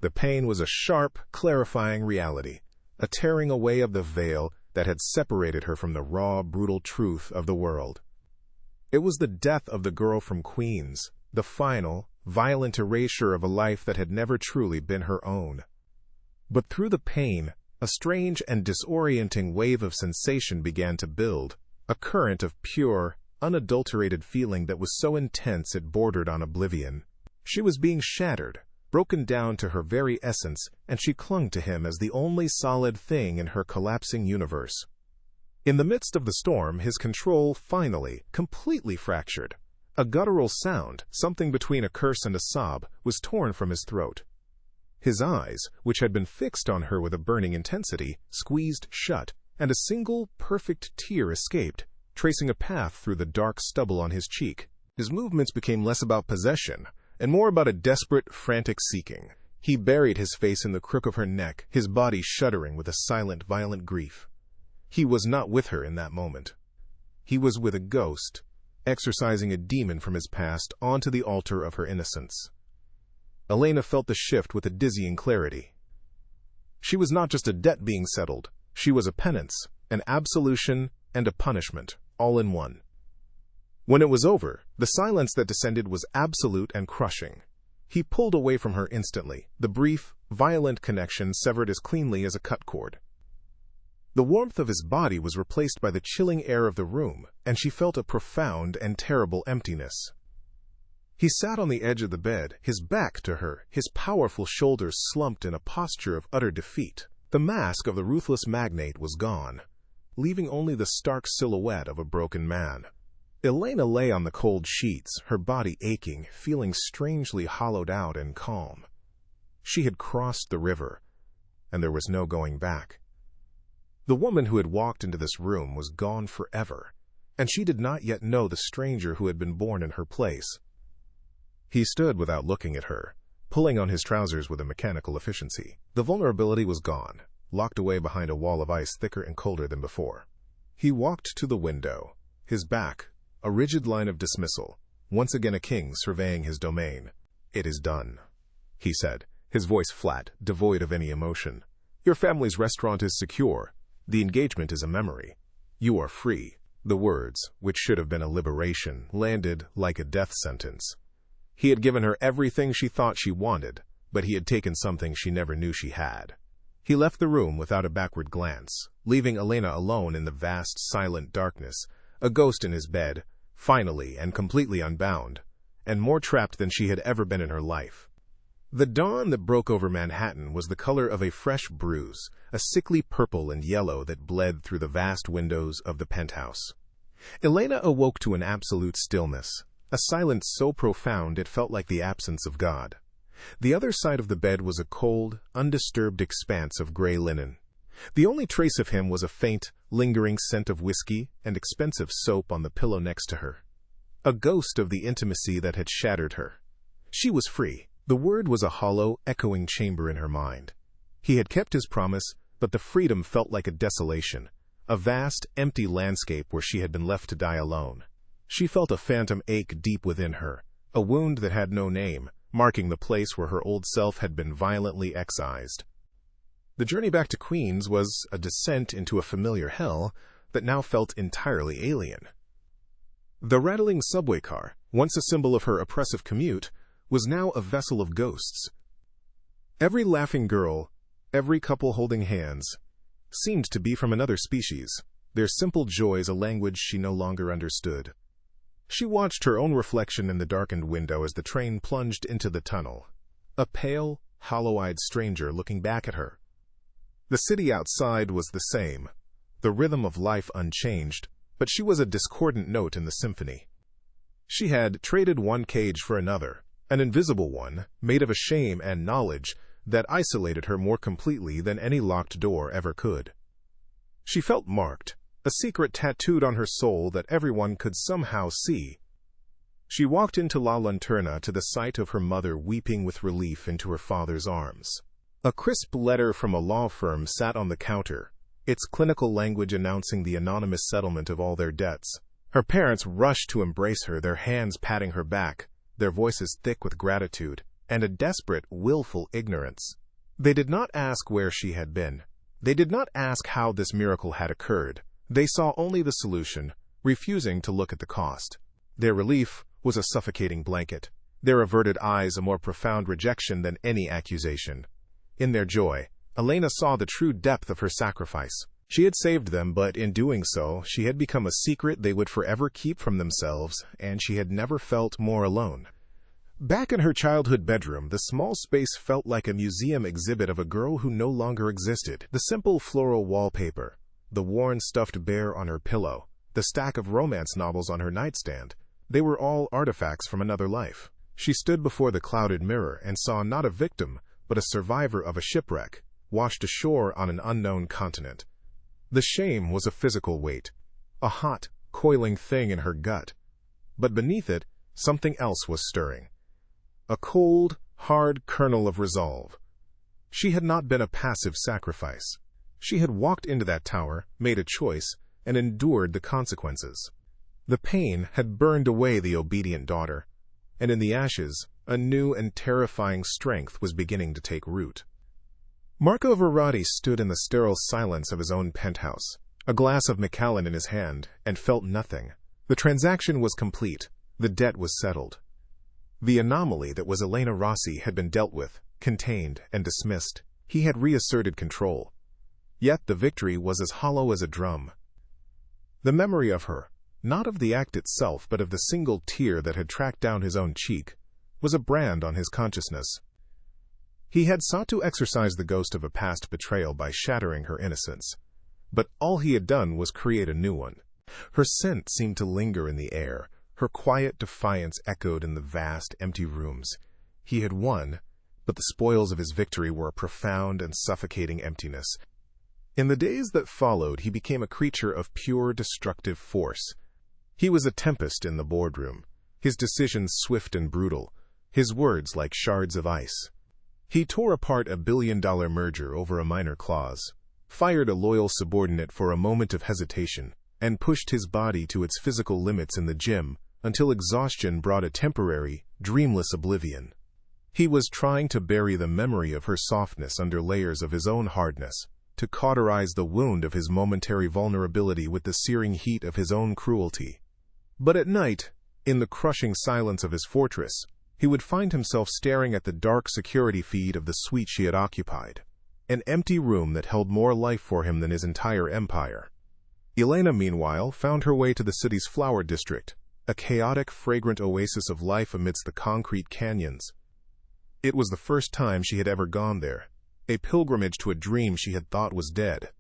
The pain was a sharp, clarifying reality, a tearing away of the veil that had separated her from the raw, brutal truth of the world. It was the death of the girl from Queens, the final, violent erasure of a life that had never truly been her own. But through the pain, a strange and disorienting wave of sensation began to build, a current of pure, unadulterated feeling that was so intense it bordered on oblivion. She was being shattered, broken down to her very essence, and she clung to him as the only solid thing in her collapsing universe. In the midst of the storm, his control finally, completely fractured. A guttural sound, something between a curse and a sob, was torn from his throat. His eyes, which had been fixed on her with a burning intensity, squeezed shut, and a single, perfect tear escaped, tracing a path through the dark stubble on his cheek. His movements became less about possession, and more about a desperate, frantic seeking. He buried his face in the crook of her neck, his body shuddering with a silent, violent grief. He was not with her in that moment. He was with a ghost, exorcising a demon from his past onto the altar of her innocence. Elena felt the shift with a dizzying clarity. She was not just a debt being settled, she was a penance, an absolution, and a punishment, all in one. When it was over, the silence that descended was absolute and crushing. He pulled away from her instantly, the brief, violent connection severed as cleanly as a cut cord. The warmth of his body was replaced by the chilling air of the room, and she felt a profound and terrible emptiness. He sat on the edge of the bed, his back to her, his powerful shoulders slumped in a posture of utter defeat. The mask of the ruthless magnate was gone, leaving only the stark silhouette of a broken man. Elena lay on the cold sheets, her body aching, feeling strangely hollowed out and calm. She had crossed the river, and there was no going back. The woman who had walked into this room was gone forever, and she did not yet know the stranger who had been born in her place. He stood without looking at her, pulling on his trousers with a mechanical efficiency. The vulnerability was gone, locked away behind a wall of ice thicker and colder than before. He walked to the window, his back, a rigid line of dismissal, once again a king surveying his domain. "It is done," he said, his voice flat, devoid of any emotion. "Your family's restaurant is secure. The engagement is a memory. You are free." The words, which should have been a liberation, landed like a death sentence. He had given her everything she thought she wanted, but he had taken something she never knew she had. He left the room without a backward glance, leaving Elena alone in the vast, silent darkness, a ghost in his bed, finally and completely unbound, and more trapped than she had ever been in her life. The dawn that broke over Manhattan was the color of a fresh bruise, a sickly purple and yellow that bled through the vast windows of the penthouse. Elena awoke to an absolute stillness, a silence so profound it felt like the absence of God. The other side of the bed was a cold, undisturbed expanse of gray linen. The only trace of him was a faint, lingering scent of whiskey and expensive soap on the pillow next to her. A ghost of the intimacy that had shattered her. She was free. The word was a hollow, echoing chamber in her mind. He had kept his promise, but the freedom felt like a desolation, a vast, empty landscape where she had been left to die alone. She felt a phantom ache deep within her, a wound that had no name, marking the place where her old self had been violently excised. The journey back to Queens was a descent into a familiar hell that now felt entirely alien. The rattling subway car, once a symbol of her oppressive commute, was now a vessel of ghosts. Every laughing girl, every couple holding hands, seemed to be from another species, their simple joys a language she no longer understood. She watched her own reflection in the darkened window as the train plunged into the tunnel, a pale, hollow-eyed stranger looking back at her. The city outside was the same, the rhythm of life unchanged, but she was a discordant note in the symphony. She had traded one cage for another, an invisible one, made of a shame and knowledge that isolated her more completely than any locked door ever could. She felt marked, a secret tattooed on her soul that everyone could somehow see. She walked into La Lanterna to the sight of her mother weeping with relief into her father's arms. A crisp letter from a law firm sat on the counter, its clinical language announcing the anonymous settlement of all their debts. Her parents rushed to embrace her, their hands patting her back, their voices thick with gratitude and a desperate, willful ignorance. They did not ask where she had been. They did not ask how this miracle had occurred. They saw only the solution, refusing to look at the cost. Their relief was a suffocating blanket, their averted eyes a more profound rejection than any accusation. In their joy, Elena saw the true depth of her sacrifice. She had saved them, but in doing so, she had become a secret they would forever keep from themselves, and she had never felt more alone. Back in her childhood bedroom, the small space felt like a museum exhibit of a girl who no longer existed. The simple floral wallpaper, the worn stuffed bear on her pillow, the stack of romance novels on her nightstand, they were all artifacts from another life. She stood before the clouded mirror and saw not a victim, but a survivor of a shipwreck, washed ashore on an unknown continent. The shame was a physical weight, a hot, coiling thing in her gut. But beneath it, something else was stirring. A cold, hard kernel of resolve. She had not been a passive sacrifice. She had walked into that tower, made a choice, and endured the consequences. The pain had burned away the obedient daughter, and in the ashes, a new and terrifying strength was beginning to take root. Marco Verratti stood in the sterile silence of his own penthouse, a glass of Macallan in his hand, and felt nothing. The transaction was complete. The debt was settled. The anomaly that was Elena Rossi had been dealt with, contained, and dismissed. He had reasserted control. Yet the victory was as hollow as a drum. The memory of her, not of the act itself but of the single tear that had tracked down his own cheek, was a brand on his consciousness. He had sought to exorcise the ghost of a past betrayal by shattering her innocence. But all he had done was create a new one. Her scent seemed to linger in the air. Her quiet defiance echoed in the vast, empty rooms. He had won, but the spoils of his victory were a profound and suffocating emptiness. In the days that followed, he became a creature of pure destructive force. He was a tempest in the boardroom, his decisions swift and brutal, his words like shards of ice. He tore apart a billion-dollar merger over a minor clause, fired a loyal subordinate for a moment of hesitation, and pushed his body to its physical limits in the gym until exhaustion brought a temporary, dreamless oblivion. He was trying to bury the memory of her softness under layers of his own hardness, to cauterize the wound of his momentary vulnerability with the searing heat of his own cruelty. But at night, in the crushing silence of his fortress, he would find himself staring at the dark security feed of the suite she had occupied, an empty room that held more life for him than his entire empire. Elena, meanwhile, found her way to the city's flower district, a chaotic, fragrant oasis of life amidst the concrete canyons. It was the first time she had ever gone there, a pilgrimage to a dream she had thought was dead.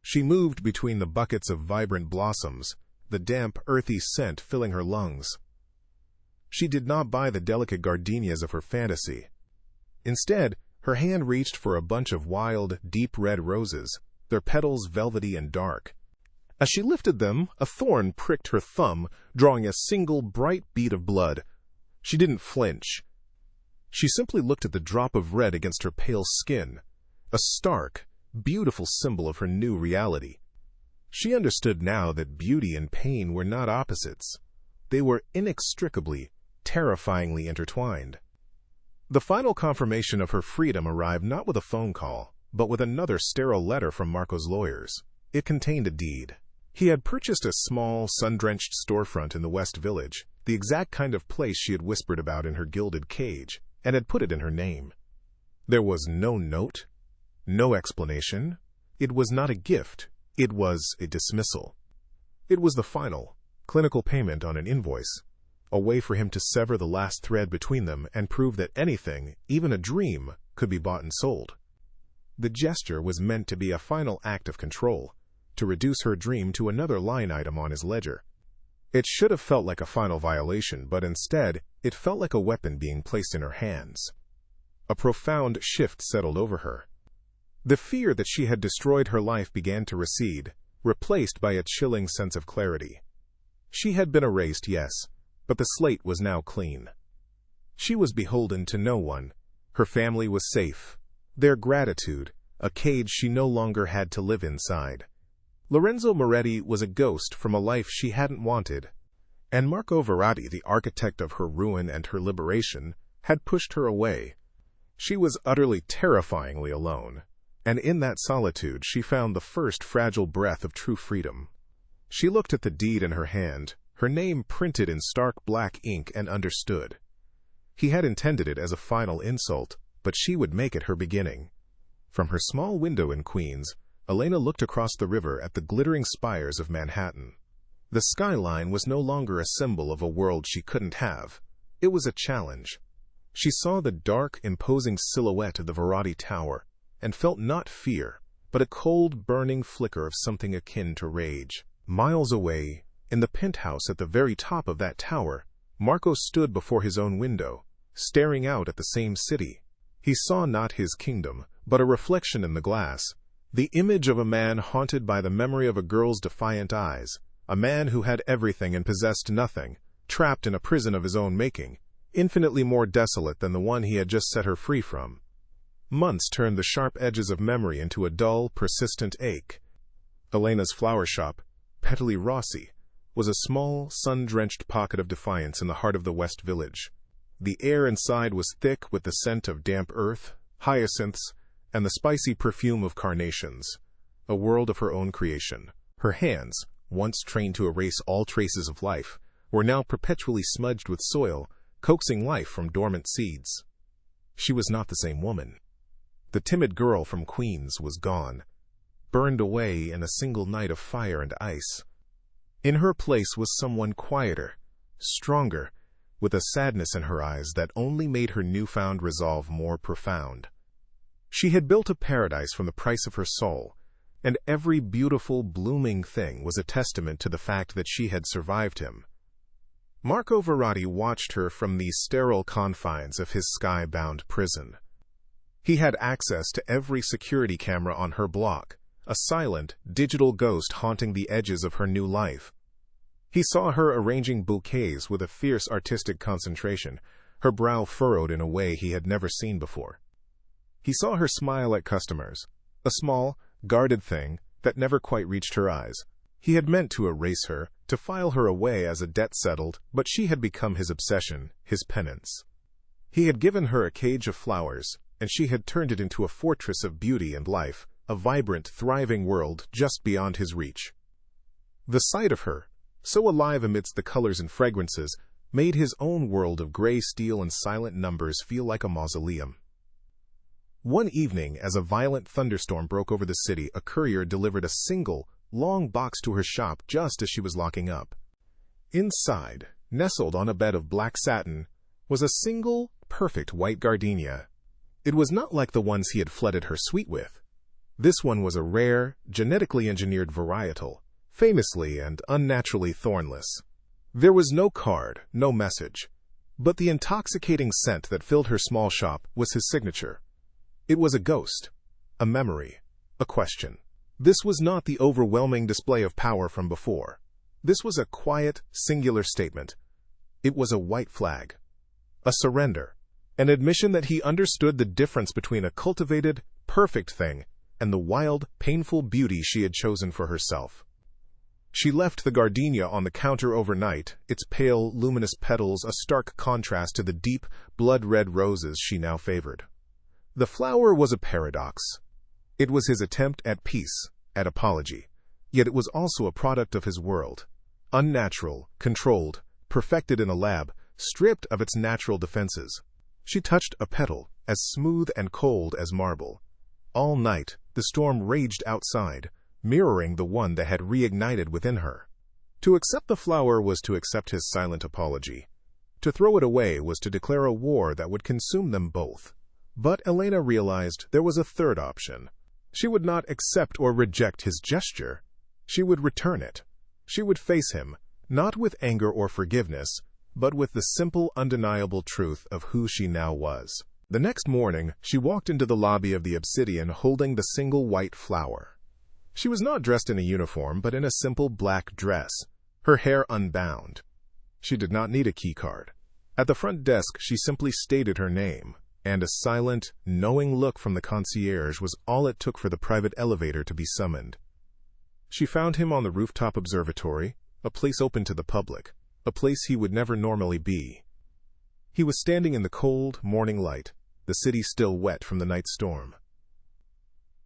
She moved between the buckets of vibrant blossoms, the damp, earthy scent filling her lungs. She did not buy the delicate gardenias of her fantasy. Instead, her hand reached for a bunch of wild, deep red roses, their petals velvety and dark. As she lifted them, a thorn pricked her thumb, drawing a single bright bead of blood. She didn't flinch. She simply looked at the drop of red against her pale skin, a stark, beautiful symbol of her new reality. She understood now that beauty and pain were not opposites. They were inextricably, terrifyingly intertwined. The final confirmation of her freedom arrived not with a phone call, but with another sterile letter from Marco's lawyers. It contained a deed. He had purchased a small, sun-drenched storefront in the West Village, the exact kind of place she had whispered about in her gilded cage, and had put it in her name. There was no note, no explanation. It was not a gift. It was a dismissal. It was the final, clinical payment on an invoice, a way for him to sever the last thread between them and prove that anything, even a dream, could be bought and sold. The gesture was meant to be a final act of control, to reduce her dream to another line item on his ledger. It should have felt like a final violation, but instead, it felt like a weapon being placed in her hands. A profound shift settled over her. The fear that she had destroyed her life began to recede, replaced by a chilling sense of clarity. She had been erased, yes, but the slate was now clean. She was beholden to no one. Her family was safe. Their gratitude, a cage she no longer had to live inside. Lorenzo Moretti was a ghost from a life she hadn't wanted, and Marco Verratti, the architect of her ruin and her liberation, had pushed her away. She was utterly terrifyingly alone, and in that solitude she found the first fragile breath of true freedom. She looked at the deed in her hand, her name printed in stark black ink, and understood. He had intended it as a final insult, but she would make it her beginning. From her small window in Queens, Elena looked across the river at the glittering spires of Manhattan. The skyline was no longer a symbol of a world she couldn't have. It was a challenge. She saw the dark, imposing silhouette of the Verratti Tower, and felt not fear, but a cold, burning flicker of something akin to rage. Miles away, in the penthouse at the very top of that tower, Marco stood before his own window, staring out at the same city. He saw not his kingdom, but a reflection in the glass, the image of a man haunted by the memory of a girl's defiant eyes, a man who had everything and possessed nothing, trapped in a prison of his own making, infinitely more desolate than the one he had just set her free from. Months turned the sharp edges of memory into a dull, persistent ache. Elena's flower shop, Petali Rossi, was a small, sun-drenched pocket of defiance in the heart of the West Village. The air inside was thick with the scent of damp earth, hyacinths, and the spicy perfume of carnations, a world of her own creation. Her hands, once trained to erase all traces of life, were now perpetually smudged with soil, coaxing life from dormant seeds. She was not the same woman. The timid girl from Queens was gone, burned away in a single night of fire and ice. In her place was someone quieter, stronger, with a sadness in her eyes that only made her newfound resolve more profound. She had built a paradise from the price of her soul, and every beautiful, blooming thing was a testament to the fact that she had survived him. Marco Verratti watched her from the sterile confines of his sky-bound prison. He had access to every security camera on her block, a silent, digital ghost haunting the edges of her new life. He saw her arranging bouquets with a fierce artistic concentration, her brow furrowed in a way he had never seen before. He saw her smile at customers, a small, guarded thing that never quite reached her eyes. He had meant to erase her, to file her away as a debt settled, but she had become his obsession, his penance. He had given her a cage of flowers, and she had turned it into a fortress of beauty and life, a vibrant, thriving world just beyond his reach. The sight of her, so alive amidst the colors and fragrances, made his own world of gray steel and silent numbers feel like a mausoleum. One evening, as a violent thunderstorm broke over the city, a courier delivered a single, long box to her shop just as she was locking up. Inside, nestled on a bed of black satin, was a single, perfect white gardenia. It was not like the ones he had flooded her suite with. This one was a rare, genetically engineered varietal, famously and unnaturally thornless. There was no card, no message, But the intoxicating scent that filled her small shop was his signature. It was a ghost, a memory, a question. This was not the overwhelming display of power from before. This was a quiet, singular statement. It was a white flag, a surrender, an admission that he understood the difference between a cultivated, perfect thing and the wild, painful beauty she had chosen for herself. She left the gardenia on the counter overnight, its pale, luminous petals a stark contrast to the deep, blood-red roses she now favored. The flower was a paradox. It was his attempt at peace, at apology, yet it was also a product of his world. Unnatural, controlled, perfected in a lab, stripped of its natural defenses. She touched a petal, as smooth and cold as marble. All night, the storm raged outside, mirroring the one that had reignited within her. To accept the flower was to accept his silent apology. To throw it away was to declare a war that would consume them both. But Elena realized there was a third option. She would not accept or reject his gesture. She would return it. She would face him, not with anger or forgiveness, but with the simple, undeniable truth of who she now was. The next morning, she walked into the lobby of the Obsidian holding the single white flower. She was not dressed in a uniform, but in a simple black dress, her hair unbound. She did not need a key card. At the front desk, she simply stated her name, and a silent, knowing look from the concierge was all it took for the private elevator to be summoned. She found him on the rooftop observatory, a place open to the public, a place he would never normally be. He was standing in the cold, morning light, the city still wet from the night storm.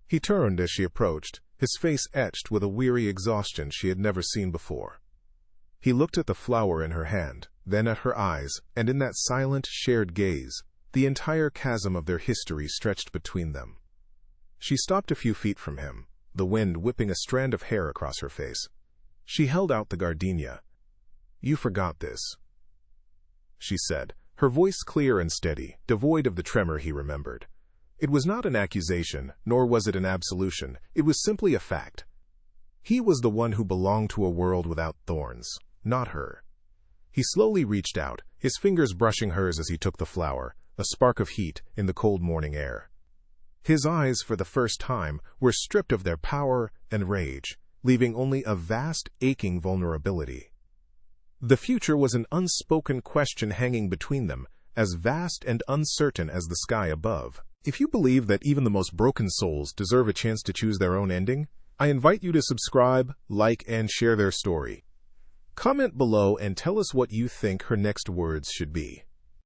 He turned as she approached, his face etched with a weary exhaustion she had never seen before. He looked at the flower in her hand, then at her eyes, and in that silent, shared gaze, the entire chasm of their history stretched between them. She stopped a few feet from him, the wind whipping a strand of hair across her face. She held out the gardenia. "You forgot this," she said, her voice clear and steady, devoid of the tremor he remembered. It was not an accusation, nor was it an absolution. It was simply a fact. He was the one who belonged to a world without thorns, not her. He slowly reached out, his fingers brushing hers as he took the flower, a spark of heat in the cold morning air. His eyes, for the first time, were stripped of their power and rage, leaving only a vast, aching vulnerability. The future was an unspoken question hanging between them, as vast and uncertain as the sky above. If you believe that even the most broken souls deserve a chance to choose their own ending, I invite you to subscribe, like, and share their story. Comment below and tell us what you think her next words should be.